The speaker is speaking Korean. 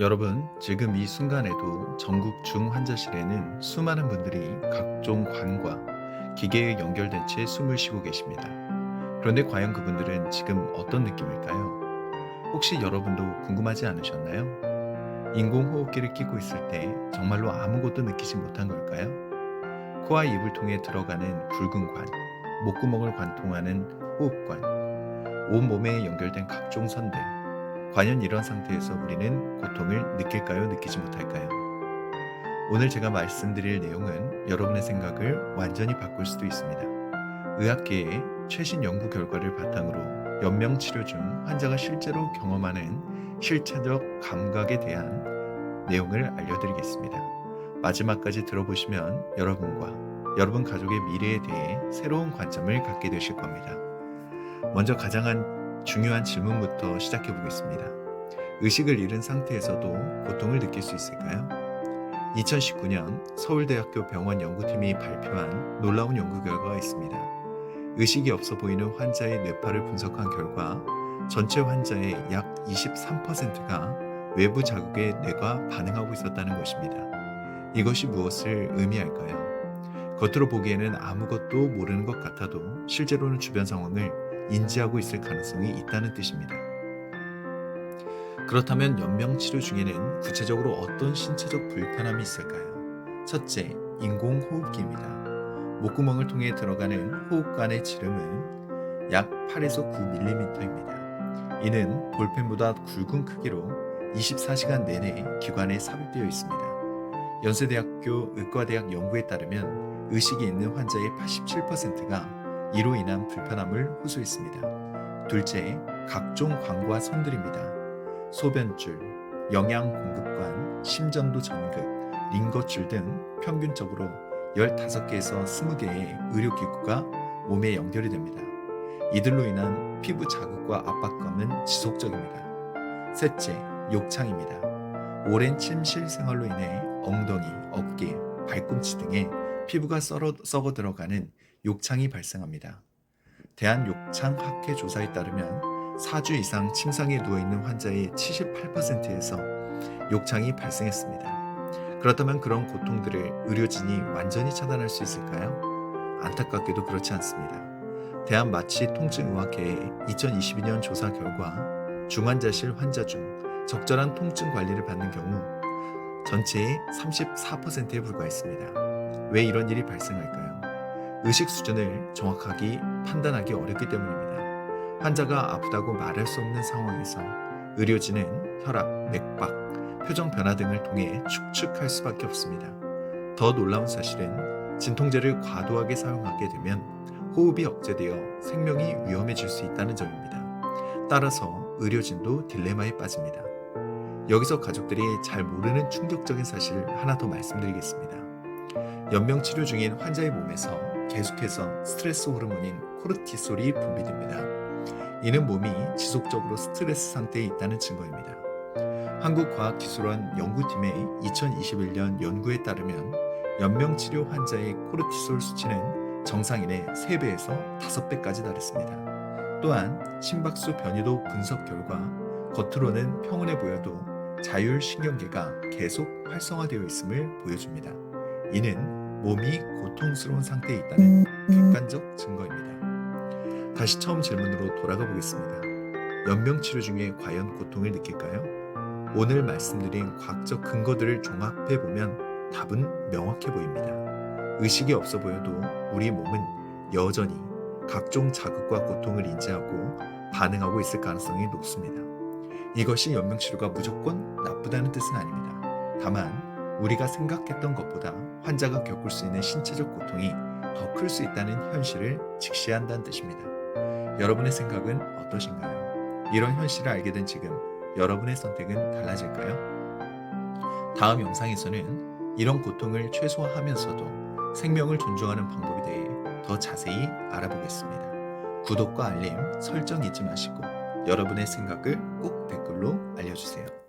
여러분, 지금 이 순간에도 전국 중환자실에는 수많은 분들이 각종 관과 기계에 연결된 채 숨을 쉬고 계십니다. 그런데 과연 그분들은 지금 어떤 느낌일까요? 혹시 여러분도 궁금하지 않으셨나요? 인공호흡기를 끼고 있을 때 정말로 아무것도 느끼지 못한 걸까요? 코와 입을 통해 들어가는 굵은 관, 목구멍을 관통하는 호흡관, 온몸에 연결된 각종 선들, 과연 이런 상태에서 우리는 고통을 느낄까요? 느끼지 못할까요? 오늘 제가 말씀드릴 내용은 여러분의 생각을 완전히 바꿀 수도 있습니다. 의학계의 최신 연구 결과를 바탕으로 연명치료 중 환자가 실제로 경험하는 실체적 감각에 대한 내용을 알려드리겠습니다. 마지막까지 들어보시면 여러분과 여러분 가족의 미래에 대해 새로운 관점을 갖게 되실 겁니다. 먼저 가장 중요한 질문부터 시작해 보겠습니다. 의식을 잃은 상태에서도 고통을 느낄 수 있을까요? 2019년 서울대학교 병원 연구팀이 발표한 놀라운 연구 결과가 있습니다. 의식이 없어 보이는 환자의 뇌파를 분석한 결과 전체 환자의 약 23%가 외부 자극에 뇌가 반응하고 있었다는 것입니다. 이것이 무엇을 의미할까요? 겉으로 보기에는 아무것도 모르는 것 같아도 실제로는 주변 상황을 인지하고 있을 가능성이 있다는 뜻입니다. 그렇다면 연명치료 중에는 구체적으로 어떤 신체적 불편함이 있을까요? 첫째, 인공호흡기입니다. 목구멍을 통해 들어가는 호흡관의 지름은 약 8에서 9mm입니다. 이는 볼펜보다 굵은 크기로 24시간 내내 기관에 삽입되어 있습니다. 연세대학교 의과대학 연구에 따르면 의식이 있는 환자의 87%가 이로 인한 불편함을 호소했습니다. 둘째, 각종 관과 선들입니다. 소변줄, 영양공급관, 심전도 전극, 링거줄 등 평균적으로 15개에서 20개의 의료기구가 몸에 연결이 됩니다. 이들로 인한 피부 자극과 압박감은 지속적입니다. 셋째, 욕창입니다. 오랜 침실 생활로 인해 엉덩이, 어깨, 발꿈치 등에 피부가 썩어 들어가는 욕창이 발생합니다. 대한욕창학회 조사에 따르면 4주 이상 침상에 누워있는 환자의 78%에서 욕창이 발생했습니다. 그렇다면 그런 고통들을 의료진이 완전히 차단할 수 있을까요? 안타깝게도 그렇지 않습니다. 대한마취통증의학회의 2022년 조사 결과 중환자실 환자 중 적절한 통증 관리를 받는 경우 전체의 34%에 불과했습니다. 왜 이런 일이 발생할까요? 의식 수준을 정확하게 판단하기 어렵기 때문입니다. 환자가 아프다고 말할 수 없는 상황에서 의료진은 혈압, 맥박, 표정 변화 등을 통해 추측할 수밖에 없습니다. 더 놀라운 사실은 진통제를 과도하게 사용하게 되면 호흡이 억제되어 생명이 위험해질 수 있다는 점입니다. 따라서 의료진도 딜레마에 빠집니다. 여기서 가족들이 잘 모르는 충격적인 사실을 하나 더 말씀드리겠습니다. 연명치료 중인 환자의 몸에서 계속해서 스트레스 호르몬인 코르티솔이 분비됩니다. 이는 몸이 지속적으로 스트레스 상태에 있다는 증거입니다. 한국과학기술원 연구팀의 2021년 연구에 따르면 연명치료 환자의 코르티솔 수치는 정상인의 3배에서 5배까지 달했습니다. 또한 심박수 변이도 분석 결과 겉으로는 평온해 보여도 자율신경계가 계속 활성화되어 있음을 보여줍니다. 이는 몸이 고통스러운 상태에 있다는 객관적 증거입니다. 다시 처음 질문으로 돌아가 보겠습니다. 연명치료 중에 과연 고통을 느낄까요? 오늘 말씀드린 과학적 근거들을 종합해 보면 답은 명확해 보입니다. 의식이 없어 보여도 우리 몸은 여전히 각종 자극과 고통을 인지하고 반응하고 있을 가능성이 높습니다. 이것이 연명치료가 무조건 나쁘다는 뜻은 아닙니다. 다만 우리가 생각했던 것보다 환자가 겪을 수 있는 신체적 고통이 더 클 수 있다는 현실을 직시해야 한다는 뜻입니다. 여러분의 생각은 어떠신가요? 이런 현실을 알게 된 지금 여러분의 선택은 달라질까요? 다음 영상에서는 이런 고통을 최소화하면서도 생명을 존중하는 방법에 대해 더 자세히 알아보겠습니다. 구독과 알림, 설정 잊지 마시고 여러분의 생각을 꼭 댓글로 알려주세요.